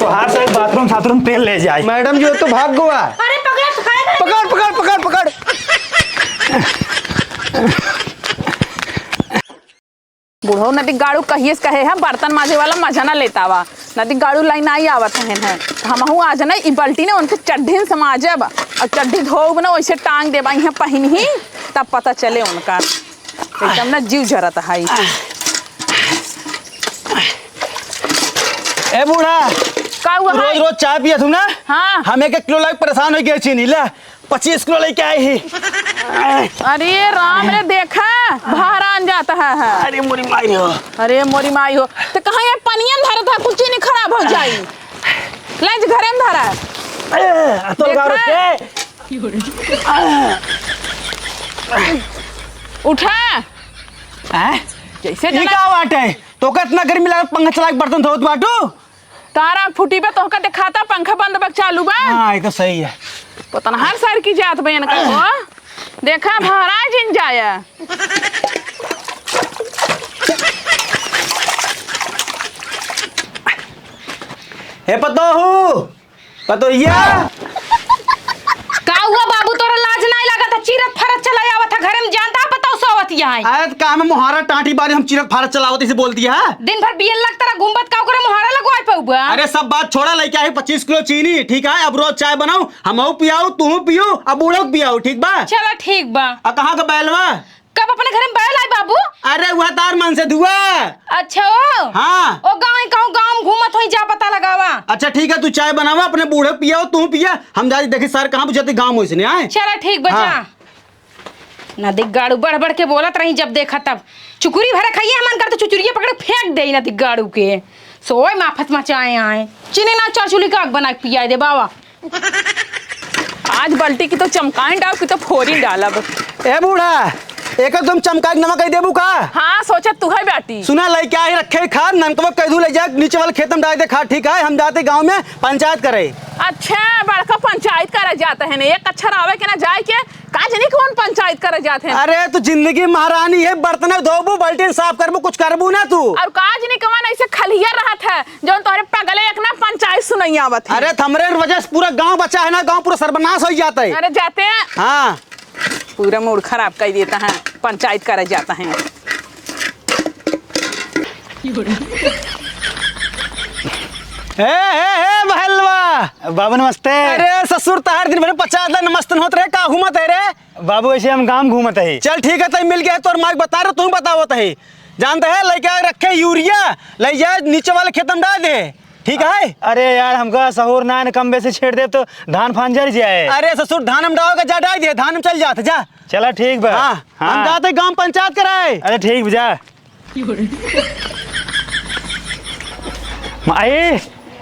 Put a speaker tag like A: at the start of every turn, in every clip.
A: तुहार से बाथरूम साथरूम तेल ले जाए।
B: मैडम जी वो तो भाग गया।
C: अरे पकड़
B: पकड़ पकड़ पकड़ पकड़।
D: बूढ़ो नदी गाड़ू कहिए कहे है बर्तन माजे वाला मजा ना लेता वा। नदी गाड़ू लाइन आई आवत है हम आज ना ई बाल्टी ने उनके चड्ढी से माजब और चड्ढी धोब ना वैसे टांग देबा यहाँ पहन ही तब पता चले उनका एकदम ना जीव जरत है।
A: ए बूढ़ा
D: का हुआ
A: रोज रोज चाय पिया तुम ना।
D: हाँ।
A: हम 1 किलो लाइक परेशान हो गए चीनी ला 25 किलो लेके आए ही।
D: अरे राम ने देखा बाहर आन जाता है।
A: अरे मोरी माई हो।
D: अरे मोरी माई हो तो कहाँ यार पनियन धरा था कुछ नहीं खराब हो जाई लंच घरे में धरा
A: अतुल गारो के
D: उठा
A: हैं
D: जैसे
A: ये
D: जना
A: का बात है तो का इतना गर्मी लगा पंखा चला के बर्तन धोत बाटू।
D: तारा फुटी पे तो का दिखाता पंखा बंद बक चालू बा।
A: हां ये तो सही है।
D: पता ना हर साल की जात बहन का हो देखा भरा जिन जाया।
A: हे पतोहिया
C: का हुआ बाबू तोरा लाज नहीं लगा था चीरत फरत चला आवत था घरे में जानता बताओ सोवत यहाँ
A: आयत काम में मुहारा टाटी बारी हम चिरक फारत चलावत इसे बोल दिया है।
C: दिन भर बियल लगता रहा गुंबद का करे मुहारा लगवाए पउबा।
A: अरे सब बात छोड़ा लेके आई 25 किलो चीनी ठीक है। अब रोज चाय बनाऊ हमहू पियाऊ तू पियो अब बूढ़ो पियाऊ ठीक बा।
C: चला ठीक बा।
A: कहाँ का बैलवा
C: कब अपने घर में बैल आए बाबू।
A: अरे वह तार मन से धुआ।
C: अच्छा ओ
A: हाँ
C: ओ गाँव कहूँ गाँव में घूमत हुई जा पता लगावा।
A: अच्छा ठीक है तू चाय बनावा अपने बूढ़े पियाओ तू पिया हम जा देखी सर कहाँ बुझाते गाँव में आए।
C: चला ठीक बचा
A: हाँ।
C: ना दिख गाड़ू बढ़ बढ़ के बोलत रही जब देखा तब चुकुरी भरा खाइए मन कर तो चुचुरिया पकड़ फेंक दे ना दिख गाड़ू के सोए माफत मचाए आए चीनी ना चाचुली का बना के पिया दे बाबा।
D: आज बाल्टी की तो चमकाएं डाल की तो फोरी डालब।
A: ए बूढ़ा एक तुम चमका के नमक कह देबू का।
D: हाँ सोचा तू है बेटी
A: सुना लाई क्या ही रखे खाद नमकवा कह दू ले जा नीचे वाले खेत में डाल दे खाद ठीक है। हम जाते गांव में पंचायत करे।
D: अच्छा बड़का पंचायत करा जाता है ना एक अक्षर आवे के ना जाए के का जनी कौन पंचायत करा जाते हैं।
A: अरे तू जिंदगी महारानी है बर्तन धोबू बाल्टी साफ करबू कुछ करबू ना तू।
D: और काज नहीं कमान ऐसे खलिया रहा था जो तोरे पगले एक ना पंचायत सुनई आवत है।
A: अरे थमरे वजह से पूरा गांव बचा है ना गांव पूरा सर्वनाश हो जाता है।
D: अरे जाते हैं
A: हाँ
D: पूरा मूड खराब कर देता है पंचायत करा जाता है।
A: महलवा
E: बाबू नमस्ते।
A: अरे ससुर तहार दिन भर 50 नमस्ते होत रहे का घूमत है रे।
E: बाबू ऐसे हम गांव घूमत है।
A: चल ठीक है तब मिल गया तो माइक बता रहे तुम बतावत है जानते है लेके रखे यूरिया ले जा नीचे वाले खेत में डाल दे ठीक है।
E: अरे यार हमका सहूर ना कम बेसे छेड़ दे तो धान फान जर जाए।
A: अरे ससुर धान में डालोगे जा डाल दे धान में चल जाते जा।
E: चला ठीक बा।
A: हाँ, हम जाते गांव पंचायत कराए।
E: अरे ठीक जा माई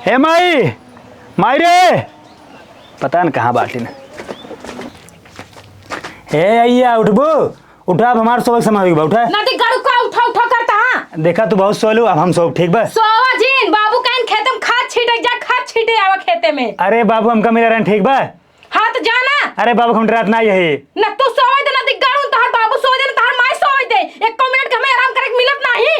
E: हे माई माई रे पता न कहाँ बाल्टी ने हे अय्या उठबो उठा अब हमारे सोच समावेश बा उठा
C: ना दिख गाड़ू का उठा उठा करता हां
E: देखा तू बहुत सोलू अब हम सब ठीक बा।
C: सोवा जीन बाबू कहन खेत में खाद छीटे जा खाद छीटे आवा खेते में।
E: अरे बाबू हमका मेरा रन ठीक बा।
C: हाँ तो जाना
E: अरे बाबू हम रात ना यही
C: ना तू सोए दे ना दिख गाड़ू तहार बाबू सोए दे ना तहार माई सोए दे 1 मिनट हमें आराम करे मिलत नहीं।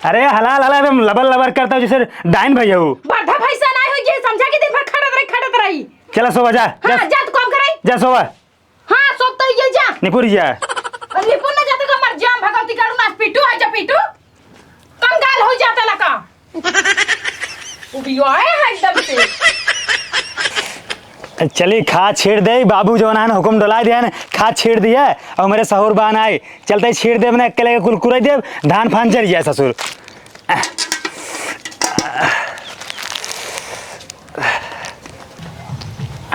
E: अरे हलाल हलाल हम लबर लबर करता हूँ जैसे डाइन भैया हूँ
C: बड़ा पैसा नहीं हो जे समझा के दिन भर खड़त रही।
E: चला सोवा जा
C: हां जा तू काम कराई
E: जा सोवा
C: हां सोप तो ये जा
E: निपुरी जा
C: निपुण ना जाते तो मर जाम भगवती गाड़ू मास पीटू आ जा पीटू कंगाल हो जाता लका उबियो है एकदम से।
E: चली खाद छेड़ दे बाबू जो ना हुक्म डला दिया ना खाद छेड़ दिया और मेरे सहुर बान आए चलते छेड़ दे मैंने अकेले कुरकुरे दे धान फान जर जाए ससुर।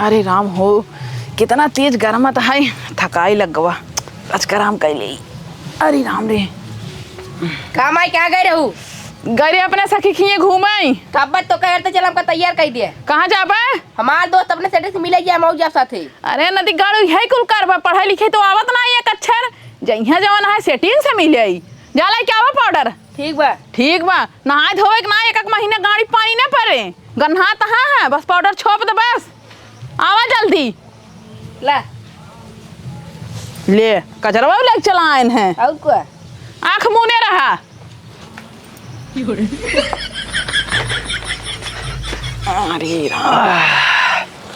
D: अरे राम हो कितना तेज गर्मत है थकाई लग गवा आज कराम कर ले। अरे राम रे
C: काम आई क्या गए रहू
D: गरे अपने सखी खिए घूमे
C: कब तो कहर तो चल हमका तैयार कर दिए।
D: कहाँ जाबे
C: हमार दोस्त अपने सेटे से मिले गया मौजा साथे।
D: अरे नदी गाड़ू यही कुल करबा पढ़ाई लिखे तो आवत ना एक अक्षर जइहा जवन है सेटिंग से मिले जाला क्या बा पाउडर ठीक बा नहाए धोए के ना एक महीना गाड़ी पानी ना पड़े गन्हा तहाँ है बस पाउडर छोप दे बस आवा जल्दी
C: ला
D: ले कचरवा लेके चलाएन है
C: और क्या
D: आँख मुने रहा अरे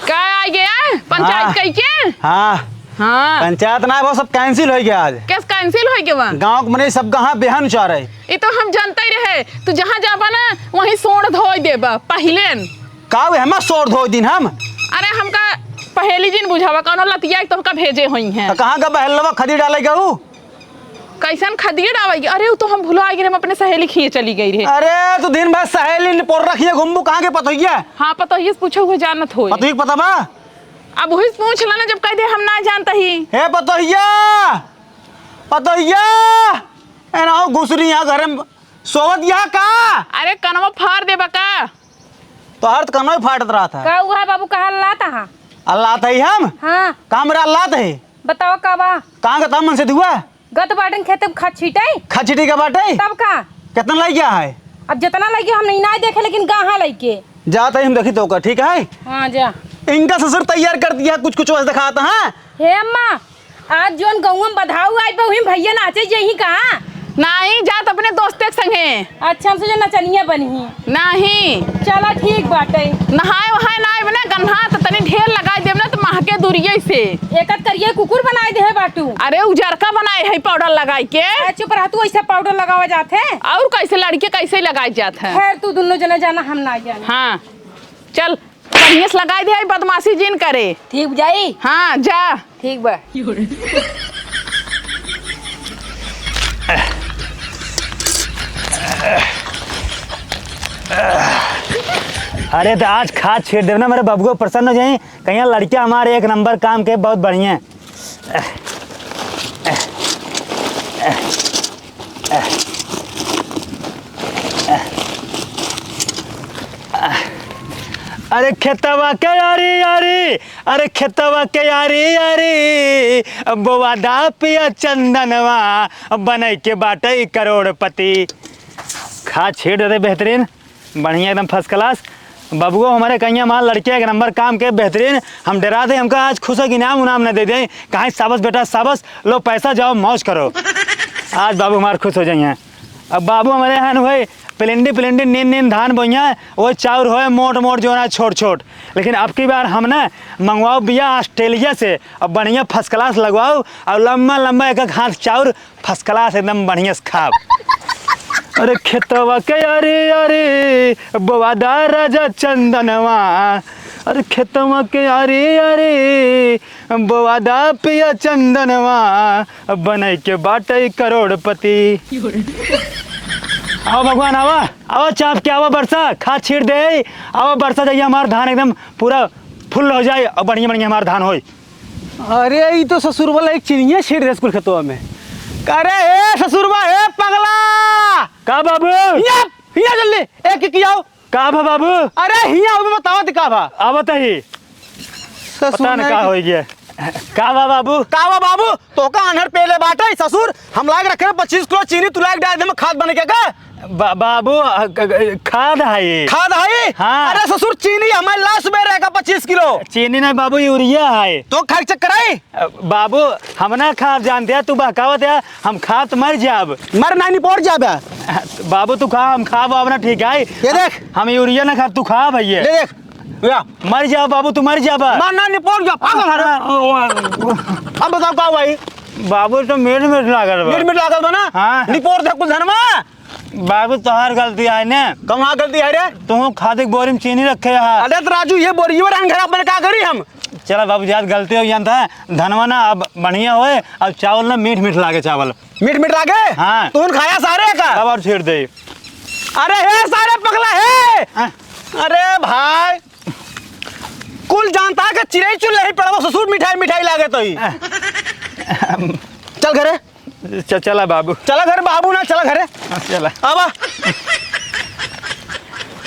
D: क्या आ गया पंचायत कही के?
A: हाँ
D: हाँ
A: पंचायत ना वो सब कैंसिल हो गया आज।
D: कैसे कैंसिल हो गया वहाँ?
A: गांव के मने सब कहाँ बेहन उचार है।
D: ये तो हम जानते ही रहे, तू जहाँ जाबा ना वहीं सोड़ धो देबा पहले।
A: का हम सोर धो दिन हम
D: अरे हमका पहली दिन बुझावा कौन लतिया तो हमका भेजे हुई हैं।
A: तो कहाँ का बहलवा खदी डालेगा वो?
D: कैसन खदिए डावेगी? अरे वो तो हम भुला गए, हम अपने सहेली खिए चली गई रहे।
A: अरे तो दिन भर सहेली ने पोर रखिए घुम्बू कहाँ के पता है?
D: हाँ पता ही पूछो हुए जानत हो।
A: पता ही पता बा?
D: अब वही पूछ लेना जब कह दे हम ना जानता ही।
A: हे पतोहिया पतोहिया ए ना घुसरी यहाँ घर में सोवत यहाँ का?
D: अरे कनवा फाड़ देबा का?
A: तो हर कनो ही फाटत रहा था।
C: का हुआ बाबू कहा लाता हा?
A: अल्लाह था ही हम
C: हाँ
A: कहाँ मेरा अल्लाह था ही
C: बताओ का बा?
A: कहाँ का तम मन से दुआ
C: गत बाटन खेत में खा छीटाई
A: खचिटी का बाटे
C: तब का?
A: कितना लग गया है?
C: अब जितना लगे हम नहीं ना देखे लेकिन कहाँ लगे
A: जाते ही हम देखी तो का ठीक है।
C: हाँ जा।
A: इनका ससुर तैयार कर दिया कुछ कुछ वैसे दिखाता है।
C: हे अम्मा आज जोन गौवा में बधाऊ आज बहु भैया नाचे जही कहाँ?
D: नहीं जात अपने दोस्ते के संगे।
C: अच्छा हमसे जो नचनिया बनी
D: नहीं
C: चला ठीक बाटे।
D: नहाए वहाए ना बना गन्हा तो तनी ढेर लगाई देब ना तो महके दूरिये से।
C: एक करिए कुकुर बनाए दे है बाटू।
D: अरे उजरका बनाए है पाउडर लगाई के।
C: चुप रह तू ऐसा पाउडर लगावा जाते है
D: और कैसे लड़के कैसे लगाई जात है?
C: खैर तू दोनों जना जाना हम ना जाना।
D: हाँ चल बढ़िया से लगाई दे बदमाशी जिन करे।
C: ठीक जाई?
D: हाँ जा।
C: ठीक बा।
E: अरे तो आज खाद छीट देना मेरे बबू को प्रसन्न हो जाए। कहीं लड़के हमारे एक नंबर काम के बहुत बढ़िया हैं। अरे खेतवा के यारी यारी अरे खेतवा के यारी यारी बोवा दा पिया चंदनवा बनई के बाटे करोड़पति। खाद छीट देते बेहतरीन बढ़िया एकदम फर्स्ट क्लास। बबुआ हमारे कहीं माल लड़के एक नंबर काम के बेहतरीन। हम डरा दे हमका आज खुश है कि इनाम उनाम न दे दें। कहाँ साबस बेटा साबस लो पैसा जाओ मौज करो। आज बाबू हमारे खुश हो जाइए। अब बाबू हमारे यहाँ हुए प्लेंडी प्लेंडी नीन नीन धान बोइया वो चाउर होए मोट मोट जो ना छोट छोट। लेकिन अब की बार हम ना मंगवाओ बिया ऑस्ट्रेलिया से अब बढ़िया फर्स्ट क्लास लगवाओ और लम्बा लम्बा एक एक हाथ चाउर फर्स्ट क्लास एकदम बढ़िया से खाओ। अरे खेतवा के यारी यारी बोवादा राजा चंदनवा अरे खेतवा के यारी यारी बोवादा पिया चंदनवा बनई के बाटे करोड़पति। आओ भगवान आवा आओ चाप के आवा बरसा खाद छीट दे। आओ बरसा जाइए हमारा धान एकदम पूरा फुल हो जाए और बढ़िया बढ़िया हमारा धान होई।
A: अरे ये तो ससुर वाला एक चिनिया छीट दे स्कूल खेतवा में। अरे ए ससुरवा ए पगला
E: का बाबू
A: हिया हिया जल्दी एक एक आओ।
E: का भा बाबू?
A: अरे हिया हो बताओ दिखा भा
E: आवत ही पता न का हो गया। का बा बाबू?
A: कावा बाबू तो का अनहर पेले बाटे ससुर हम लाग रखे 25 किलो चीनी तू लाग डाल दे में खाद बने के का
E: बाबू खाद है ये।
A: खाद है?
E: हाँ।
A: अरे ससुर चीनी हमारे लाश में रहेगा 25 किलो।
E: चीनी नहीं बाबू यूरिया है।
A: तो खाद चेक कराई
E: बाबू हम ना खाद जानते हैं तू बहकावत है हम खाद मर जाब
A: मर नहीं पड़ जाबे।
E: बाबू तू खा हम खा बाबू ना ठीक है।
A: ये देख
E: हम यूरिया ना खा तू खा भैया
A: ले देख या
E: मर जा बाबू तू मर जा
A: मरना नहीं पड़ जा पागल है। अब बताओ का भाई
E: बाबू तो मिर्च मिर्च लागल बा।
A: मिनट मिनट लागल बना।
E: हाँ।
A: निपोर दे कुछ धनमा
E: बाबू तोहार गलती है ना।
A: कहाँ गलती है रे?
E: तू खाद बोरी में चीनी रखे है।
A: अरे तो राजू ये बोरियो रंग घर अपने का करी हम।
E: चला बाबू याद गलती हो जानता है धनवा ना अब बढ़िया होए अब चावल ना मीठ मीठ लागे चावल
A: मीट मीट लागे।
E: हाँ।
A: तून खाया सारे का
E: अब और छेड़ दे।
A: अरे हे सारे पगला है।
E: हाँ।
A: अरे भाई कुल जानता है कि चिड़ै चुल नहीं पड़वा ससुर मिठाई मिठाई लागे तो ही। चल घरे
E: चला बाबू
A: चला घर बाबू ना चला घरे
E: चला
A: आवा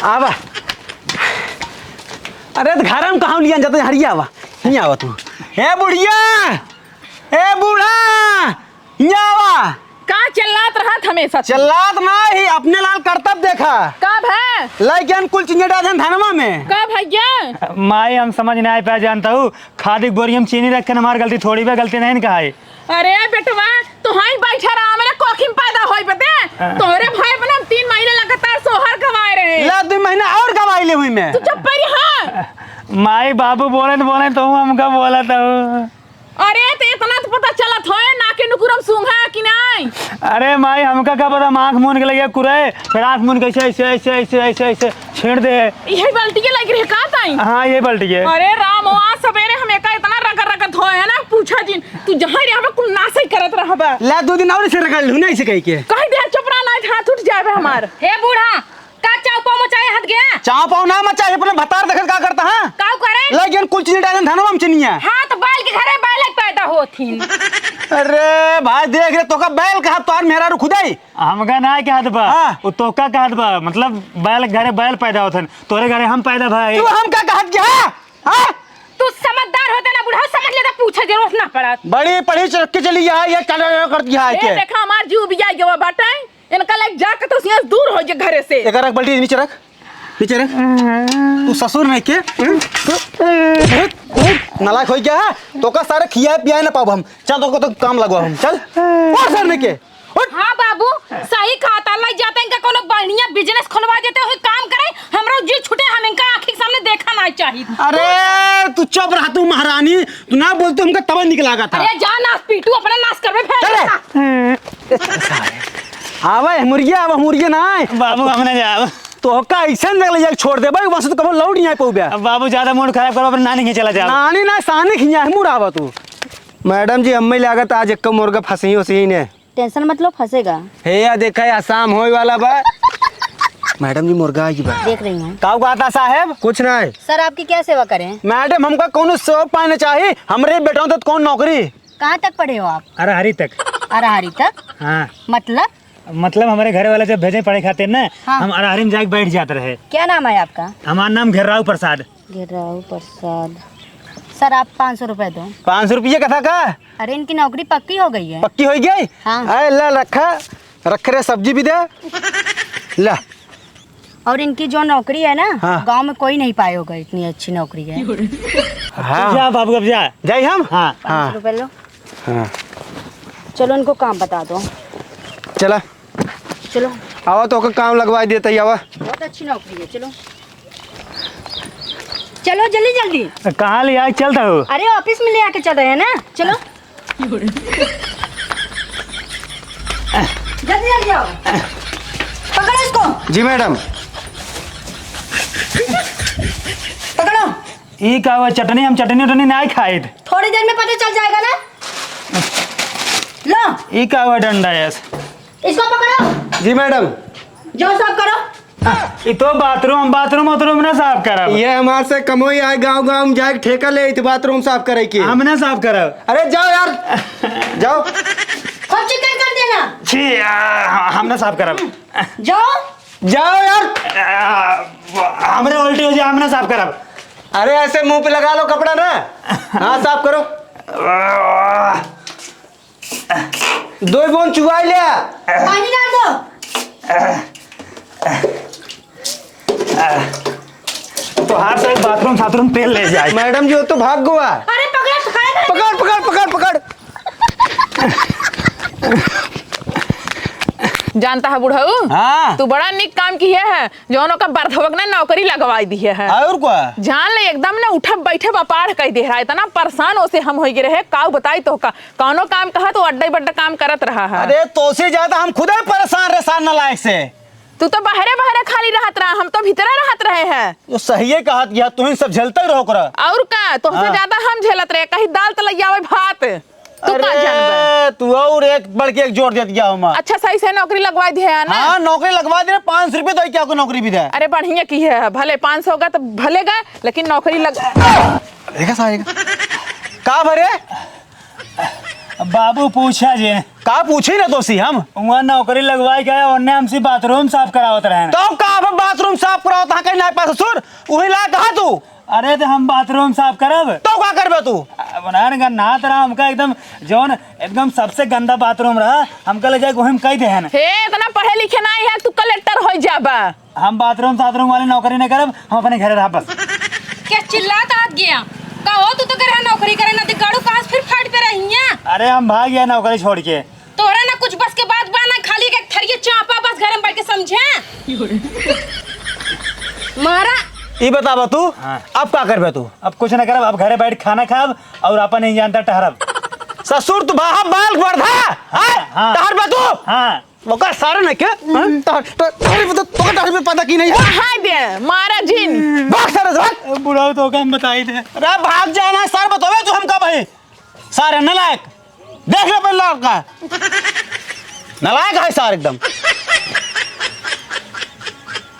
A: आवा। अरे तो घर हम कहाँ लिया जाते हरिया आवा नहीं आवा तू। हे बुढ़िया हे बूढ़ा यहाँ आवा।
D: का चिल्लात रहत हमेशा?
A: चल्लात नहीं अपने लाल करतब देखा
D: कब है?
A: लाइक कुल चिंगेटा धन धनमा में
D: कब भैया?
E: माई हम समझ नहीं पाया जानता हूँ खाद बोरी हम चीनी रख के हमारी गलती थोड़ी भी गलती नहीं कहा है।
D: अरे बेटवा तू हाई बैठा रहा मेरे कोखिम पैदा होई बते तोरे भाई बना 3 महीने लगातार सोहर गवाए रहे।
A: ला 2 महीना और गवाई ले हुई मैं।
D: तू जब पहले
E: माई बाबू बोले तो हमका बोला था।
D: अरे तो इतना तो पता चलत हो ना कि नुकुरम सूंघा कि नहीं।
E: अरे माई हमका क्या पता, आँख मून के लगे कुरे, फिर आँख मून के ऐसे छेड़ दे।
D: यही बाल्टी के लग रही का ताई?
E: हाँ ये बाल्टी है।
D: अरे राम आज सवेरे हम एका इतना रगत हो है ना पूछा जिन तू जहाँ रहबे कुल नासई करत रहबे।
A: ला 2 दिन और से रगड़ लूं ना इसे कह के।
D: कह दे चपरा ना हाथ उठ जाबे हमार।
C: हे बूढ़ा का चाव पाव मचाए हट गया।
A: चाव पाव ना मचा अपने भतार देखत का करता हां
C: काऊ करे
A: लेकिन कुछ नहीं डालन धनवा हम चनिया।
C: हाँ तो बैल के घरे बैल पैदा होथिन।
A: अरे भाई देख रे तो का बैल कहा तोर मेहरा रु खुदाई
E: हमका ना कहत बा।
A: हाँ।
E: वो तोका कहत बा, मतलब बैल घरे बैल पैदा होथन, तोरे घरे हम पैदा भाई।
A: तू हम का कहत गया हां?
C: तू समझदार होते ना बूढ़ा, समझ लेता पूछे जरूरत ना पड़त।
A: बड़ी पढ़ी चढ़ के चली है ये कर दिया है
D: ए
A: के।
D: देखा हमार जीव बिया गवा बाटे इनका लाइक जाके तो सियास दूर हो जे घरे से।
A: एक रख बल्टी नीचे रख तू ससुर नहीं के नालायक हो गया है तो का सारे खिया पिया ना पाब हम। चल तो काम लगवा हम चल और सर नहीं के।
C: हाँ बाबू सही खाता लग जाते इनका कोनो बढ़िया बिजनेस खुलवा देते हो काम करे हमरा जी छूटे हम इनका आंखी के सामने देखा ना चाहिए।
A: अरे तू चुप रहा तू महारानी, तू ना बोलते हमका तब निकला था।
C: अरे जा नाच पीटू अपना नाच करबे फिर।
A: आवे मुर्गिया ना
E: बाबू हमने जा
A: तो का ऐसा लगल छोड़ दे भाई वहां से तो कब लौट नहीं आ पाऊबे।
E: बाबू ज्यादा मूड खराब करो, अपने नानी के चला जाओ।
A: नानी ना सानी खिया मुड़ आवा तू। मैडम जी अम्मी लागत आज एक मुर्गा फंसी हो सी ने।
F: टेंशन मत लो फंसेगा।
A: हे या देखा आसाम होए वाला बा। मैडम जी मुर्गा आई बा
F: देख रही हूँ।
A: का कहता साहब कुछ नहीं।
F: सर आपकी क्या सेवा करें?
A: मैडम हमका कौन सेवा पाने चाहिए, हमरे बेटा तो कौन नौकरी।
F: कहाँ तक पढ़े हो आप?
E: अरे हरी तक।
F: अरहरी तक?
E: हाँ
F: मतलब
E: हमारे घर वाले जब भेजे पढ़े खातिर ना
F: हाँ।
E: हम अरहरी में जाके बैठ जाते रहे।
F: क्या नाम है आपका?
E: हमारा नाम घेर्राव प्रसाद।
F: घेराव प्रसाद। सर आप 500 रुपए दो।
A: 500 रुपये कथा का?
F: अरे इनकी नौकरी पक्की हो गई है।
A: पक्की हो गई?
F: हाँ।
A: अरे ला रख रे सब्जी भी दे ला।
F: और इनकी जो नौकरी है ना
A: हाँ।
F: गांव में कोई नहीं पाए होगा, इतनी अच्छी नौकरी है।
A: हाँ
E: जा बाबू अब जा।
A: जाए हम।
E: हाँ
F: 500 रुपए लो।
A: हाँ
F: चलो इनको काम बता दो।
A: चला
F: चलो
A: आवा तो काम लगवा देता ही आवा।
F: बहुत अच्छी नौकरी है। चलो चलो जल्दी जल्दी।
E: कहाँ ले आए चलता हूँ।
F: अरे ऑफिस में ले आके चल रहे हैं ना। चलो जल्दी जल्दी आओ। पकड़ो इसको।
A: जी मैडम।
F: पकड़ो।
E: ये का हुआ चटनी, हम चटनी उटनी नहीं खाए थे।
F: थोड़ी देर में पता चल जाएगा ना। लो
E: ये का हुआ डंडा है।
F: इसको पकड़ो।
A: जी मैडम।
F: जो साफ करो।
E: ये तो बाथरूम ना साफ करा।
A: ये हमारे से कमोई आए गांव में जाके ठेका ले बाथरूम साफ करे की।
E: हम ना साफ करा।
A: अरे जाओ यार जाओ।
F: खूब चिकन कर देना।
E: छी हम ना साफ करा।
A: जाओ यार।
E: हमने उल्टी हो जाए, हम ना साफ करा।
A: अरे ऐसे मुंह पे लगा लो कपड़ा ना। हाँ साफ करो। 2 बूंद चुवाई ले।
F: पानी डाल दो।
E: तो हाथ से बाथरूम तेल ले जाए।
A: मैडम जी वो तो भाग गया।
F: अरे पकड़
A: पकड़।
D: जानता है बुढ़ऊ
A: हाँ।
D: तू बड़ा निक काम किया है, जौनों का बर्धवक ने नौकरी लगवाई दी है।
A: और क्या?
D: जान ले एकदम ना उठा बैठे बपाड़ कह दे रहा है, इतना परेशान ओसे हम हो गए रहे। काऊ बताई तो का कौनो काम कहा तो अड्डा बड्डा काम करत रहा है।
A: अरे तो से ज्यादा हम खुद परेशान रे सार नालायक से।
D: तू तो बाहरे खाली रहत रहा, हम तो भीतरे रहत रहे हैं।
A: तो सही है कहा गया, तुम सब झेलते रहो करा।
D: और का तो
A: हाँ।
D: ज्यादा हम झेलत रहे, कहीं दाल तलैया भात तू का जानबे।
A: अरे तू और एक बढ़ के एक जोड़ दे दिया हम।
D: अच्छा सही से नौकरी लगवा दी है ना।
A: हाँ नौकरी लगवा दे। 500 रुपये तो क्या को नौकरी भी दे।
D: अरे बढ़िया की है, भले 500 का तो भले गए लेकिन नौकरी लग।
A: देखा सारे का भरे
E: बाबू पूछा जे
A: का पूछी ना दोषी हम
E: वहाँ नौकरी लगवाई गया, उन्हें हमसे बाथरूम साफ करावत रहे।
A: तो का बाथरूम साफ कराओ ता कहीं ना पास ससुर वही ला कहा तू।
E: अरे तो हम बाथरूम साफ करब
A: तो का करबे तू।
E: नहात रहा हमका एकदम जौन एकदम सबसे गंदा बाथरूम रहा, हमका ले जाए वही कह दे है।
D: हे इतना पढ़े लिखे नहीं है, तू कलेक्टर हो जाबा।
E: हम बाथरूम वाली नौकरी नहीं करब, हम अपने घरे रह बस।
C: क्या चिल्लात आ गया का हो तू तो करे नौकरी करे ना दिगाड़ू कहां फिर फाड़ पे रहिया।
E: अरे हम भाग गया नौकरी छोड़ के।
C: तोरा ना कुछ बस के बात बाना खाली के थरिये चापा बस घर में बैठ के समझे। मारा
A: ये बतावा तू
E: हाँ।
A: अब का करबे तू?
E: अब कुछ ना करब, अब घरे बैठ खाना खाब और अपन नहीं जानता ठहरब।
A: ससुर तू बाहा बाल वर्धा
E: हाँ।
A: टहर बे तू
E: हाँ
A: ओकर सारे न के टहर बे तो टहर बे पता की नहीं है
D: हाय दे मारा जिन
A: भाग सारे भाग।
E: बुढ़ाओ तो काम बताई दे।
A: अरे भाग जाना सर बतावे तू हमका भाई सारे नलायक देख ले पहले लड़का नलायक है सार एकदम।